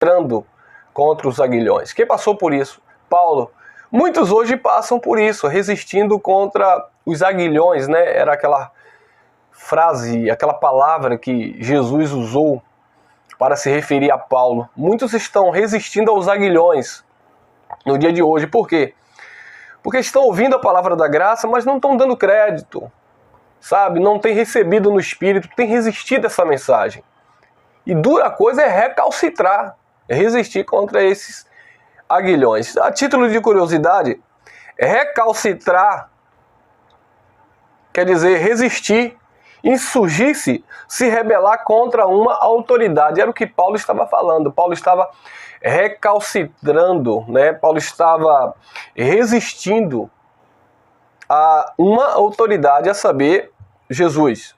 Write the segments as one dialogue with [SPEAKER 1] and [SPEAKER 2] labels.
[SPEAKER 1] recalcitrando contra os aguilhões. Quem passou por isso? Paulo. Muitos hoje passam por isso, resistindo contra os aguilhões, né? Era aquela frase, aquela palavra que Jesus usou para se referir a Paulo. Muitos estão resistindo aos aguilhões no dia de hoje. Por quê? Porque estão ouvindo a palavra da graça, mas não estão dando crédito, sabe? Não tem recebido no Espírito, tem resistido a essa mensagem. E dura coisa é recalcitrar, é resistir contra esses aguilhões. A título de curiosidade, recalcitrar quer dizer resistir, insurgir-se, se rebelar contra uma autoridade. Era o que Paulo estava falando. Paulo estava recalcitrando, né? Paulo estava resistindo a uma autoridade, a saber, Jesus.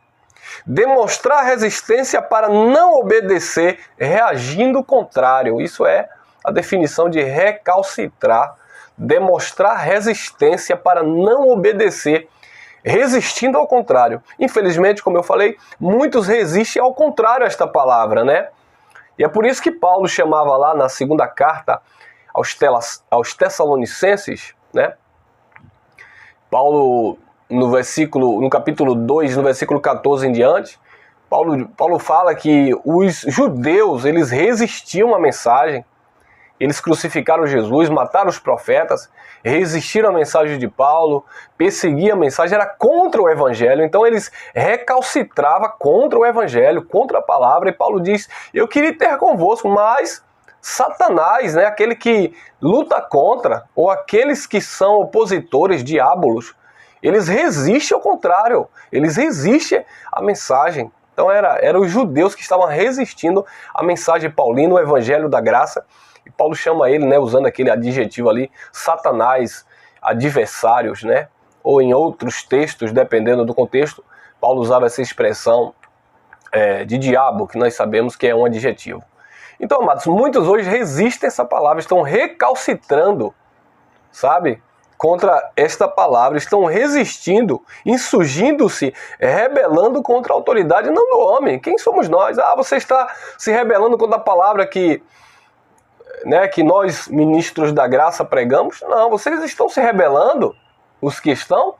[SPEAKER 1] Demonstrar resistência para não obedecer, reagindo contrário. Isso é a definição de recalcitrar. Demonstrar resistência para não obedecer, resistindo ao contrário. Infelizmente, como eu falei, muitos resistem ao contrário a esta palavra, né? E é por isso que Paulo chamava lá na segunda carta aos Tessalonicenses, né? Paulo, no capítulo 2, no versículo 14 em diante, Paulo fala que os judeus, eles resistiam à mensagem. Eles crucificaram Jesus, mataram os profetas, resistiram à mensagem de Paulo, perseguiam a mensagem, era contra o evangelho. Então eles recalcitravam contra o evangelho, contra a palavra. E Paulo diz, eu queria ter convosco, mas Satanás, né, aquele que luta contra, ou aqueles que são opositores, diabolos, eles resistem ao contrário, eles resistem à mensagem. Então eram os judeus que estavam resistindo à mensagem paulina, o evangelho da graça. E Paulo chama ele, né, usando aquele adjetivo ali, Satanás, adversários, né? Ou em outros textos, dependendo do contexto, Paulo usava essa expressão de diabo, que nós sabemos que é um adjetivo. Então, amados, muitos hoje resistem a essa palavra, estão recalcitrando, sabe? Contra esta palavra, estão resistindo, insurgindo-se, rebelando contra a autoridade, não do homem. Quem somos nós? Ah, você está se rebelando contra a palavra que nós, ministros da graça, pregamos? Não, vocês estão se rebelando, os que estão,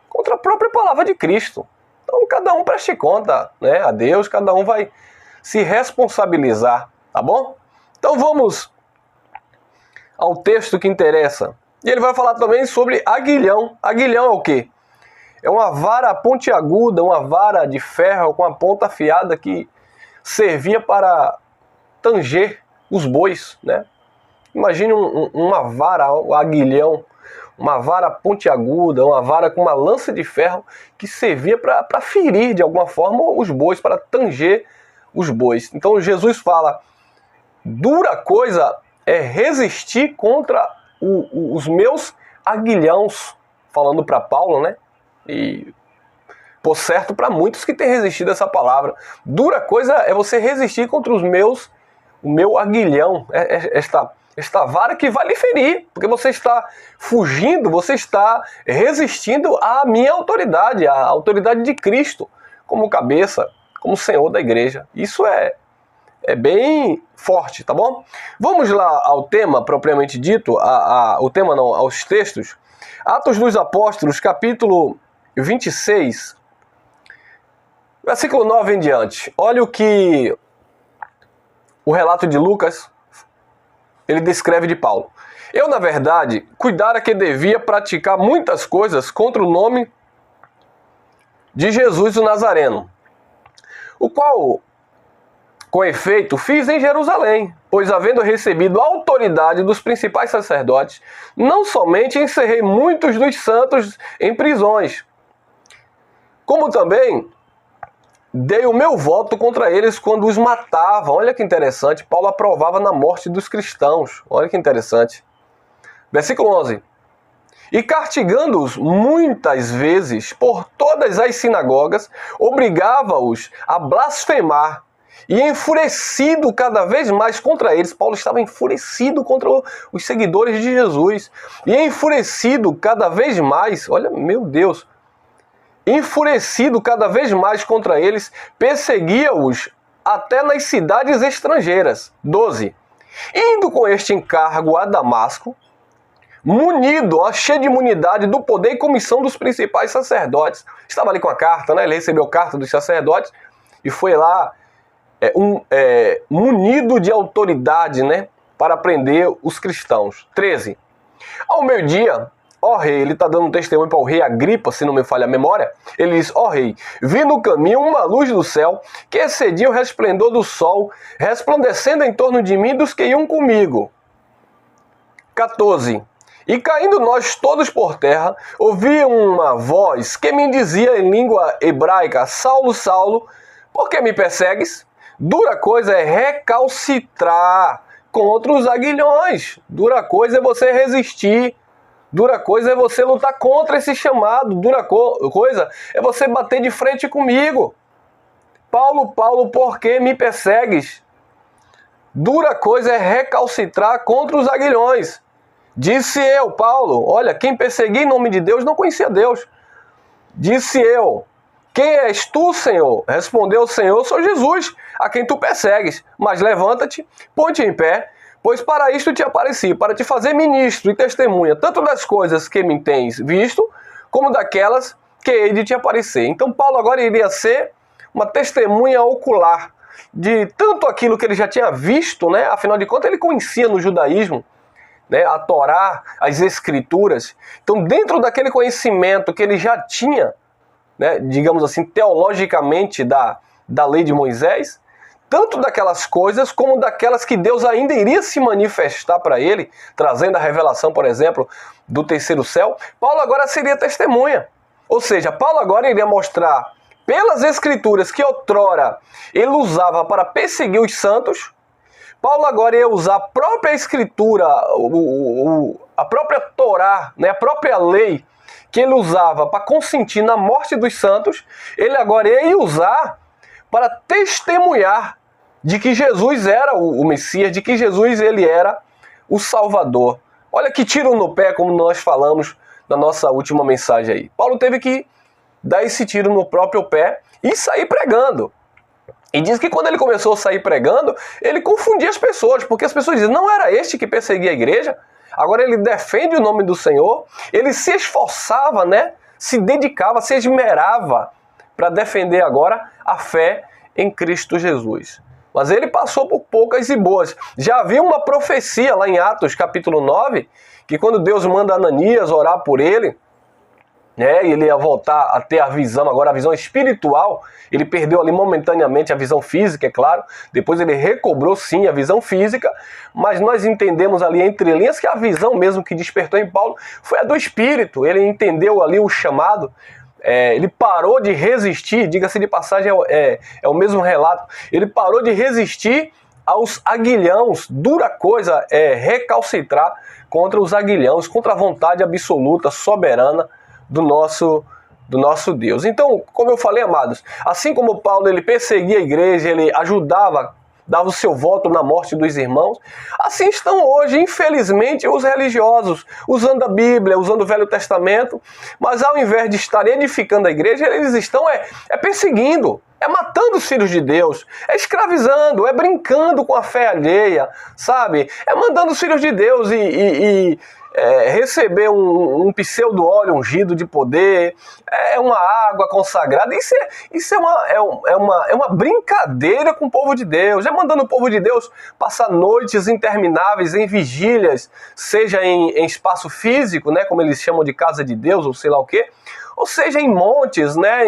[SPEAKER 1] contra a própria palavra de Cristo. Então, cada um preste conta, né, a Deus, cada um vai se responsabilizar, tá bom? Então, vamos ao texto que interessa. E ele vai falar também sobre aguilhão. Aguilhão é o quê? É uma vara pontiaguda, uma vara de ferro com a ponta afiada que servia para tanger os bois, né? Imagine uma vara, um aguilhão, uma vara pontiaguda, uma vara com uma lança de ferro que servia para ferir de alguma forma os bois, para tanger os bois. Então Jesus fala, dura coisa é resistir contra os meus aguilhões, falando para Paulo, né? E por certo para muitos que têm resistido a essa palavra. Dura coisa é você resistir contra o meu aguilhão, esta vara que vai lhe ferir, porque você está fugindo, você está resistindo à minha autoridade, à autoridade de Cristo, como cabeça, como Senhor da igreja. Isso é bem forte, tá bom? Vamos lá ao tema propriamente dito, o tema não, aos textos. Atos dos Apóstolos, capítulo 26, versículo 9 em diante. Olha o que o relato de Lucas, ele descreve de Paulo. Eu, na verdade, cuidara que devia praticar muitas coisas contra o nome de Jesus o Nazareno, o qual, com efeito, fiz em Jerusalém, pois havendo recebido a autoridade dos principais sacerdotes, não somente encerrei muitos dos santos em prisões, como também dei o meu voto contra eles quando os matavam. Olha que interessante, Paulo aprovava na morte dos cristãos. Olha que interessante. Versículo 11. E castigando-os muitas vezes por todas as sinagogas, obrigava-os a blasfemar. E enfurecido cada vez mais contra eles, Paulo estava enfurecido contra os seguidores de Jesus. E enfurecido cada vez mais, olha, meu Deus, enfurecido cada vez mais contra eles, perseguia-os até nas cidades estrangeiras. 12. Indo com este encargo a Damasco, munido, cheio de imunidade do poder e comissão dos principais sacerdotes. Estava ali com a carta, né? Ele recebeu a carta dos sacerdotes e foi lá munido de autoridade, né? Para prender os cristãos. 13. Ao meio-dia, ó rei, ele está dando um testemunho para o rei Agripa, se não me falha a memória. Ele diz, ó rei, vi no caminho uma luz do céu que excedia o resplendor do sol, resplandecendo em torno de mim e dos que iam comigo. 14. E caindo nós todos por terra, ouvi uma voz que me dizia em língua hebraica, Saulo, Saulo, por que me persegues? Dura coisa é recalcitrar contra os aguilhões. Dura coisa é você resistir. Dura coisa é você lutar contra esse chamado. Dura coisa é você bater de frente comigo. Paulo, Paulo, por que me persegues? Dura coisa é recalcitrar contra os aguilhões. Disse eu, Paulo, olha, quem perseguia em nome de Deus não conhecia Deus. Disse eu, quem és tu, Senhor? Respondeu o Senhor, sou Jesus, a quem tu persegues. Mas levanta-te, põe-te em pé, pois para isto te apareci, para te fazer ministro e testemunha, tanto das coisas que me tens visto, como daquelas que hei de te aparecer. Então Paulo agora iria ser uma testemunha ocular de tanto aquilo que ele já tinha visto, né? Afinal de contas ele conhecia no judaísmo, né, a Torá, as Escrituras. Então, dentro daquele conhecimento que ele já tinha, né, digamos assim, teologicamente da lei de Moisés, tanto daquelas coisas como daquelas que Deus ainda iria se manifestar para ele, trazendo a revelação, por exemplo, do terceiro céu, Paulo agora seria testemunha. Ou seja, Paulo agora iria mostrar pelas Escrituras que outrora ele usava para perseguir os santos. Paulo agora ia usar a própria Escritura, a própria Torá, né, a própria lei que ele usava para consentir na morte dos santos, ele agora ia usar para testemunhar de que Jesus era o Messias, de que Jesus ele era o Salvador. Olha que tiro no pé, como nós falamos na nossa última mensagem aí. Paulo teve que dar esse tiro no próprio pé e sair pregando. E diz que quando ele começou a sair pregando, ele confundia as pessoas, porque as pessoas diziam, não era este que perseguia a igreja? Agora ele defende o nome do Senhor, ele se esforçava, né? Se dedicava, se esmerava para defender agora a fé em Cristo Jesus. Mas ele passou por poucas e boas. Já havia uma profecia lá em Atos capítulo 9, que quando Deus manda Ananias orar por ele, né, ele ia voltar a ter a visão, agora a visão espiritual. Ele perdeu ali momentaneamente a visão física, é claro. Depois ele recobrou sim a visão física, mas nós entendemos ali entre linhas que a visão mesmo que despertou em Paulo foi a do Espírito. Ele entendeu ali o chamado, ele parou de resistir, diga-se de passagem, é o mesmo relato. Ele parou de resistir aos aguilhões. Dura coisa é recalcitrar contra os aguilhões, contra a vontade absoluta, soberana do nosso Deus. Então, como eu falei, amados, assim como Paulo ele perseguia a igreja, ele ajudava, dava o seu voto na morte dos irmãos, assim estão hoje, infelizmente, os religiosos, usando a Bíblia, usando o Velho Testamento, mas ao invés de estar edificando a igreja, eles estão perseguindo, matando os filhos de Deus, escravizando, brincando com a fé alheia, sabe? Mandando os filhos de Deus e receber um pseudo óleo ungido de poder, uma água consagrada. Isso é uma brincadeira com o povo de Deus. Mandando o povo de Deus passar noites intermináveis em vigílias, seja em espaço físico, né, como eles chamam de casa de Deus, ou sei lá o quê, ou seja em montes, né,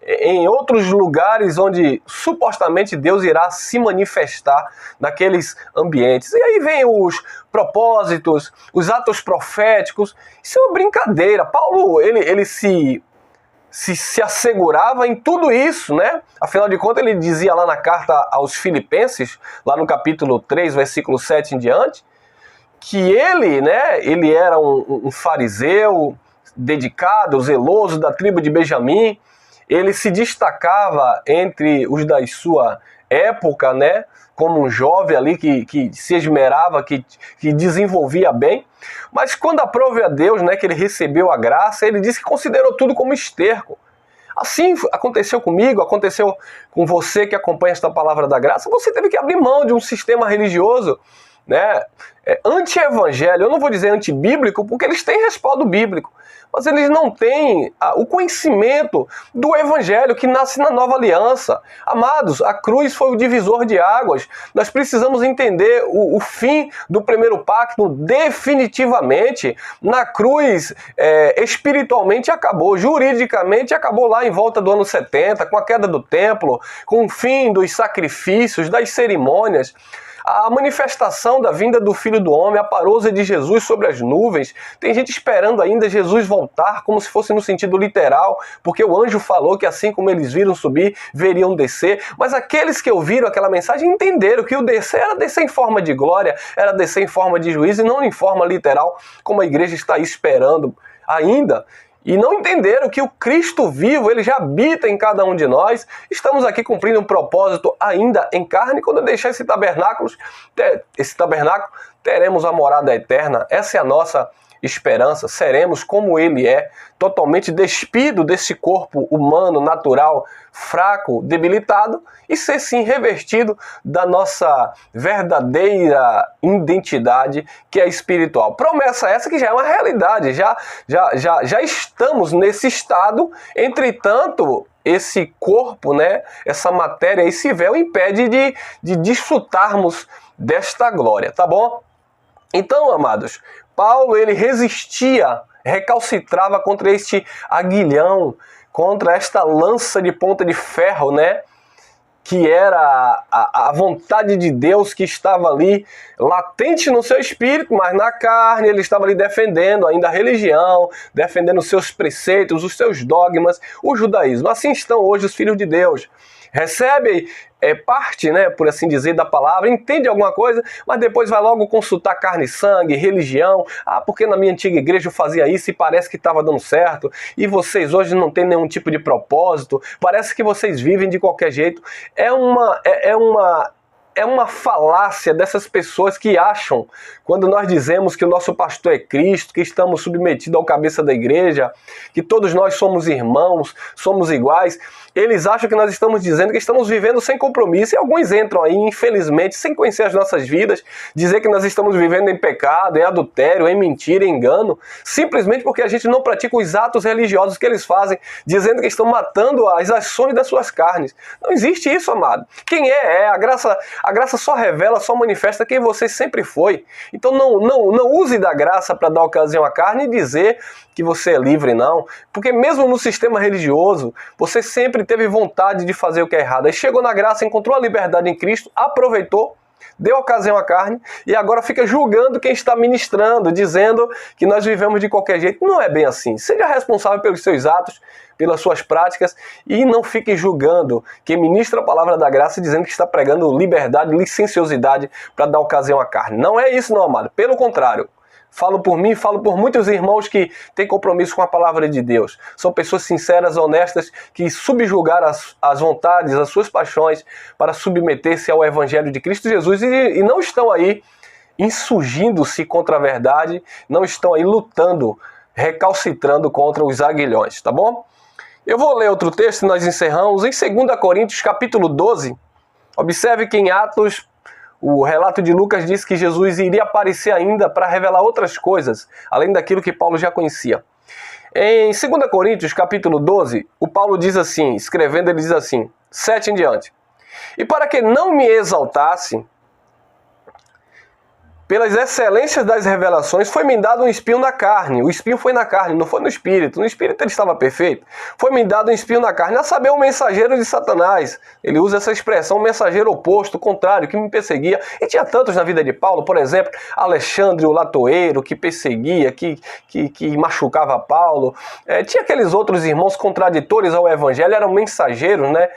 [SPEAKER 1] em outros lugares onde supostamente Deus irá se manifestar naqueles ambientes. E aí vem os propósitos, os atos proféticos. Isso é uma brincadeira. Paulo, ele se assegurava em tudo isso, né? Afinal de contas, ele dizia lá na carta aos Filipenses, lá no capítulo 3, versículo 7 em diante, que ele era um fariseu dedicado, zeloso, da tribo de Benjamim. Ele se destacava entre os da sua época, né, como um jovem ali que se esmerava, que desenvolvia bem. Mas quando aprove a Deus, né, que ele recebeu a graça, ele disse que considerou tudo como esterco. Assim aconteceu comigo, aconteceu com você que acompanha esta palavra da graça. Você teve que abrir mão de um sistema religioso, né, anti-evangelho. Eu não vou dizer antibíblico, porque eles têm respaldo bíblico, mas eles não têm o conhecimento do evangelho que nasce na nova aliança. Amados, a cruz foi o divisor de águas. Nós precisamos entender o fim do primeiro pacto definitivamente. Na cruz, espiritualmente acabou, juridicamente acabou lá em volta do ano 70, com a queda do templo, com o fim dos sacrifícios, das cerimônias. A manifestação da vinda do Filho do Homem, a parousia de Jesus sobre as nuvens. Tem gente esperando ainda Jesus voltar, como se fosse no sentido literal, porque o anjo falou que assim como eles viram subir, veriam descer. Mas aqueles que ouviram aquela mensagem entenderam que o descer era descer em forma de glória, era descer em forma de juízo e não em forma literal, como a igreja está esperando ainda. E não entenderam que o Cristo vivo, ele já habita em cada um de nós. Estamos aqui cumprindo um propósito ainda em carne. Quando eu deixar esse tabernáculo, teremos a morada eterna. Essa é a nossa esperança. Seremos como ele é, totalmente despido desse corpo humano, natural, fraco, debilitado, e ser sim revestido da nossa verdadeira identidade, que é espiritual. Promessa essa que já é uma realidade, já estamos nesse estado. Entretanto, esse corpo, né, essa matéria, esse véu impede de desfrutarmos desta glória, tá bom? Então, amados, Paulo, ele resistia, recalcitrava contra este aguilhão, contra esta lança de ponta de ferro, né? Que era a vontade de Deus que estava ali latente no seu espírito, mas na carne ele estava ali defendendo ainda a religião, defendendo os seus preceitos, os seus dogmas, o judaísmo. Assim estão hoje os filhos de Deus. Recebe parte, né, por assim dizer, da palavra, entende alguma coisa, mas depois vai logo consultar carne e sangue, religião. Porque na minha antiga igreja eu fazia isso e parece que estava dando certo, e vocês hoje não têm nenhum tipo de propósito, parece que vocês vivem de qualquer jeito. É uma falácia dessas pessoas que acham, quando nós dizemos que o nosso pastor é Cristo, que estamos submetidos ao cabeça da igreja, que todos nós somos irmãos, somos iguais, eles acham que nós estamos dizendo que estamos vivendo sem compromisso, e alguns entram aí, infelizmente, sem conhecer as nossas vidas, dizer que nós estamos vivendo em pecado, em adultério, em mentira, em engano, simplesmente porque a gente não pratica os atos religiosos que eles fazem, dizendo que estão matando as ações das suas carnes. Não existe isso, amado. Quem a graça só revela, só manifesta quem você sempre foi. Então não use da graça para dar ocasião à carne e dizer que você é livre, não. Porque mesmo no sistema religioso, você sempre teve vontade de fazer o que é errado. Aí chegou na graça, encontrou a liberdade em Cristo, aproveitou, deu ocasião à carne e agora fica julgando quem está ministrando, dizendo que nós vivemos de qualquer jeito. Não é bem assim. Seja responsável pelos seus atos, pelas suas práticas, e não fique julgando quem ministra a palavra da graça dizendo que está pregando liberdade, licenciosidade para dar ocasião à carne. Não é isso, não, amado. Pelo contrário. Falo por mim, falo por muitos irmãos que têm compromisso com a palavra de Deus. São pessoas sinceras, honestas, que subjugaram as vontades, as suas paixões para submeter-se ao Evangelho de Cristo Jesus e não estão aí insurgindo-se contra a verdade, não estão aí lutando, recalcitrando contra os aguilhões, tá bom? Eu vou ler outro texto e nós encerramos em 2 Coríntios capítulo 12. Observe que em Atos, o relato de Lucas diz que Jesus iria aparecer ainda para revelar outras coisas, além daquilo que Paulo já conhecia. Em 2 Coríntios, capítulo 12, o Paulo diz assim, escrevendo, ele diz assim, 7 em diante. E para que não me exaltasse, pelas excelências das revelações, foi-me dado um espinho na carne. O espinho foi na carne, não foi no espírito. No espírito ele estava perfeito. Foi-me dado um espinho na carne, a saber, o mensageiro de Satanás. Ele usa essa expressão, mensageiro oposto, contrário, que me perseguia. E tinha tantos na vida de Paulo, por exemplo, Alexandre o latoeiro, que perseguia, que machucava Paulo. Tinha aqueles outros irmãos contraditores ao evangelho, eram mensageiros, né?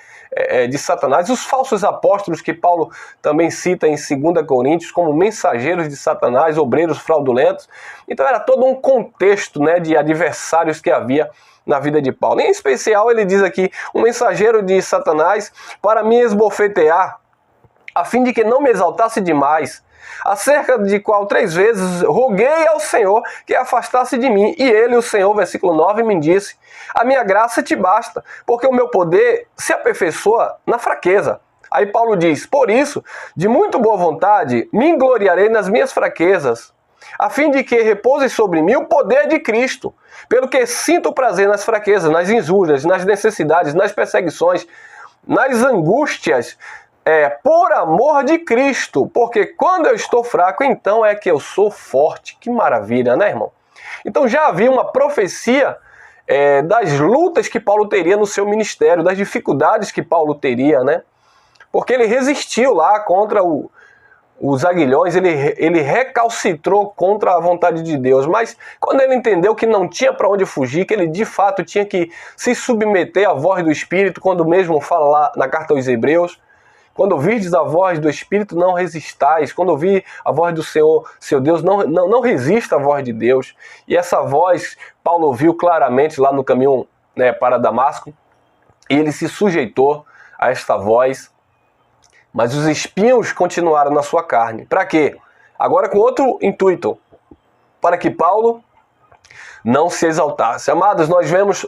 [SPEAKER 1] De Satanás, os falsos apóstolos que Paulo também cita em 2 Coríntios como mensageiros de Satanás, obreiros fraudulentos. Então era todo um contexto, né, de adversários que havia na vida de Paulo. Em especial ele diz aqui, um mensageiro de Satanás para me esbofetear, a fim de que não me exaltasse demais. acerca de qual 3 vezes roguei ao Senhor que afastasse de mim. E ele, o Senhor, versículo 9, me disse: a minha graça te basta, porque o meu poder se aperfeiçoa na fraqueza. Aí Paulo diz: por isso, de muito boa vontade, me gloriarei nas minhas fraquezas, a fim de que repouse sobre mim o poder de Cristo, pelo que sinto prazer nas fraquezas, nas injúrias, nas necessidades, nas perseguições, nas angústias, por amor de Cristo, porque quando eu estou fraco, então é que eu sou forte. Que maravilha, né, irmão? Então já havia uma profecia das lutas que Paulo teria no seu ministério, das dificuldades que Paulo teria, né? Porque ele resistiu lá contra os aguilhões, ele recalcitrou contra a vontade de Deus, mas quando ele entendeu que não tinha para onde fugir, que ele de fato tinha que se submeter à voz do Espírito, quando mesmo fala lá na carta aos Hebreus: quando ouvirdes a voz do Espírito, não resistais. Quando ouvir a voz do Senhor, seu Deus, não resista à voz de Deus. E essa voz, Paulo ouviu claramente lá no caminho, né, para Damasco, e ele se sujeitou a esta voz. Mas os espinhos continuaram na sua carne. Para quê? Agora com outro intuito: para que Paulo não se exaltasse. Amados, nós vemos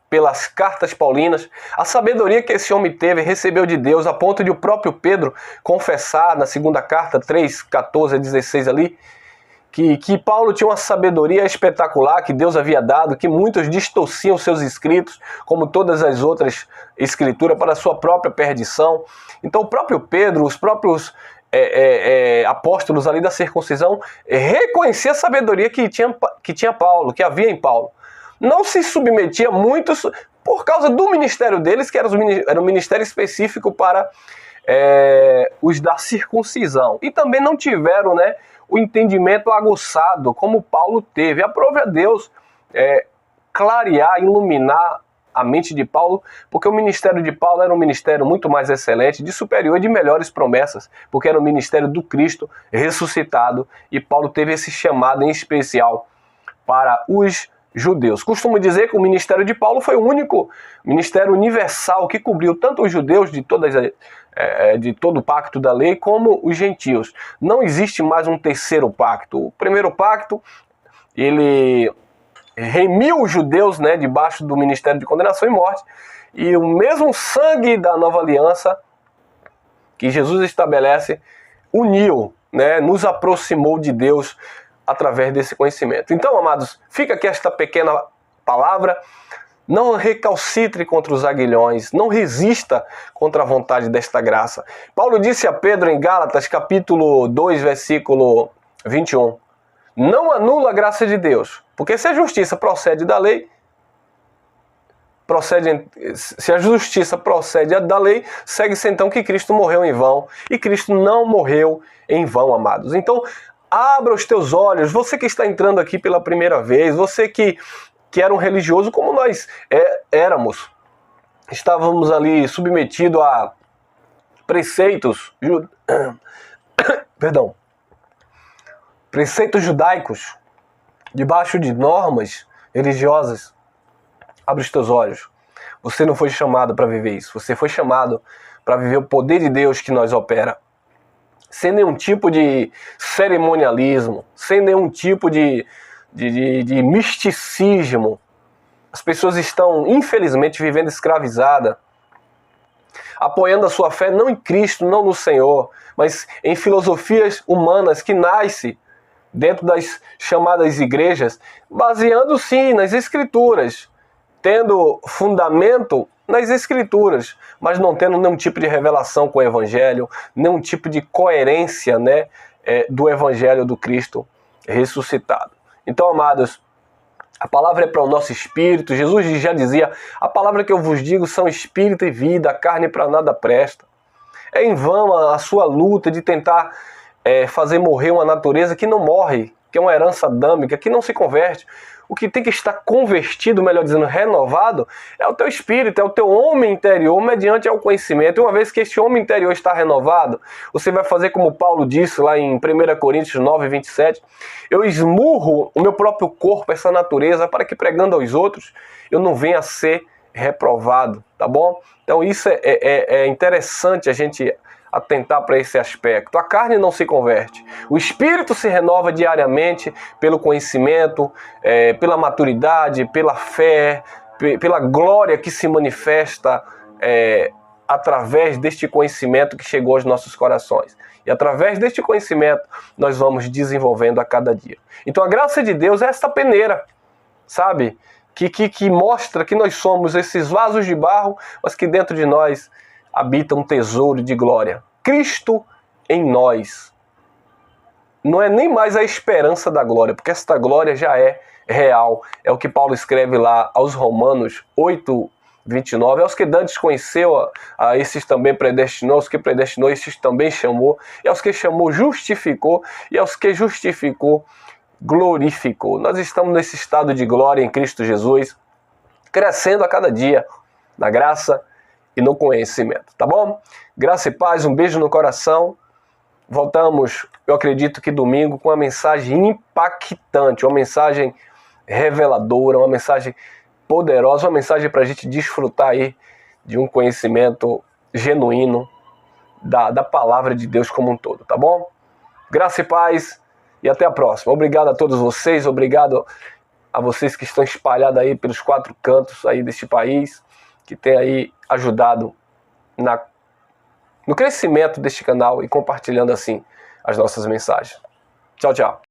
[SPEAKER 1] pelas cartas paulinas a sabedoria que esse homem teve, recebeu de Deus, a ponto de o próprio Pedro confessar na segunda carta, 3, 14 a 16 ali, que Paulo tinha uma sabedoria espetacular que Deus havia dado, que muitos distorciam seus escritos, como todas as outras escrituras, para a sua própria perdição. Então o próprio Pedro, os próprios apóstolos ali da circuncisão, reconheciam a sabedoria que tinha Paulo, que havia em Paulo. Não se submetia a muitos por causa do ministério deles, que era um ministério específico para os da circuncisão. E também não tiveram, né, o entendimento aguçado como Paulo teve. Aprove a Deus clarear, iluminar a mente de Paulo, porque o ministério de Paulo era um ministério muito mais excelente, de superior e de melhores promessas, porque era o ministério do Cristo ressuscitado, e Paulo teve esse chamado em especial para os judeus. Costumo dizer que o ministério de Paulo foi o único ministério universal que cobriu tanto os judeus de todo o pacto da lei, como os gentios. Não existe mais um terceiro pacto. O primeiro pacto, ele remiu os judeus, né, debaixo do ministério de condenação e morte, e o mesmo sangue da nova aliança que Jesus estabelece uniu, né, nos aproximou de Deus através desse conhecimento. Então, amados, fica aqui esta pequena palavra: não recalcitre contra os aguilhões, não resista contra a vontade desta graça. Paulo disse a Pedro em Gálatas, capítulo 2, versículo 21, não anula a graça de Deus, porque se a justiça procede da lei, segue-se então que Cristo morreu em vão, e Cristo não morreu em vão, amados. Então, abra os teus olhos, você que está entrando aqui pela primeira vez, você que era um religioso como nós éramos, estávamos ali submetidos a preceitos judaicos, debaixo de normas religiosas. Abre os teus olhos. Você não foi chamado para viver isso, você foi chamado para viver o poder de Deus que nós opera, sem nenhum tipo de cerimonialismo, sem nenhum tipo de misticismo. As pessoas estão, infelizmente, vivendo escravizadas, apoiando a sua fé não em Cristo, não no Senhor, mas em filosofias humanas que nascem dentro das chamadas igrejas, baseando sim nas Escrituras, tendo fundamento nas Escrituras, mas não tendo nenhum tipo de revelação com o Evangelho, nenhum tipo de coerência, né, do Evangelho do Cristo ressuscitado. Então, amados, a palavra é para o nosso espírito. Jesus já dizia: a palavra que eu vos digo são espírito e vida, a carne para nada presta. É em vão a sua luta de tentar fazer morrer uma natureza que não morre, que é uma herança adâmica, que não se converte. O que tem que estar convertido, melhor dizendo, renovado, é o teu espírito, é o teu homem interior, mediante ao conhecimento. E uma vez que esse homem interior está renovado, você vai fazer como Paulo disse lá em 1 Coríntios 9, 27, eu esmurro o meu próprio corpo, essa natureza, para que pregando aos outros, eu não venha a ser reprovado, tá bom? Então isso é interessante a gente atentar para esse aspecto. A carne não se converte. O espírito se renova diariamente pelo conhecimento, pela maturidade, pela fé, pela glória que se manifesta através deste conhecimento que chegou aos nossos corações. E através deste conhecimento nós vamos desenvolvendo a cada dia. Então a graça de Deus é esta peneira, sabe? Que mostra que nós somos esses vasos de barro, mas que dentro de nós habita um tesouro de glória. Cristo em nós. Não é nem mais a esperança da glória, porque esta glória já é real. É o que Paulo escreve lá aos Romanos 8:29. Aos que dantes conheceu, a esses também predestinou, aos que predestinou, esses também chamou, e aos que chamou, justificou, e aos que justificou, glorificou. Nós estamos nesse estado de glória em Cristo Jesus, crescendo a cada dia na graça e no conhecimento, tá bom? Graça e paz, um beijo no coração. Voltamos, eu acredito que domingo, com uma mensagem impactante, uma mensagem reveladora, uma mensagem poderosa, uma mensagem para a gente desfrutar aí de um conhecimento genuíno da palavra de Deus como um todo, tá bom? Graça e paz e até a próxima. Obrigado a todos vocês, obrigado a vocês que estão espalhados aí pelos 4 cantos aí deste país, que tem aí ajudado no crescimento deste canal e compartilhando assim as nossas mensagens. Tchau, tchau.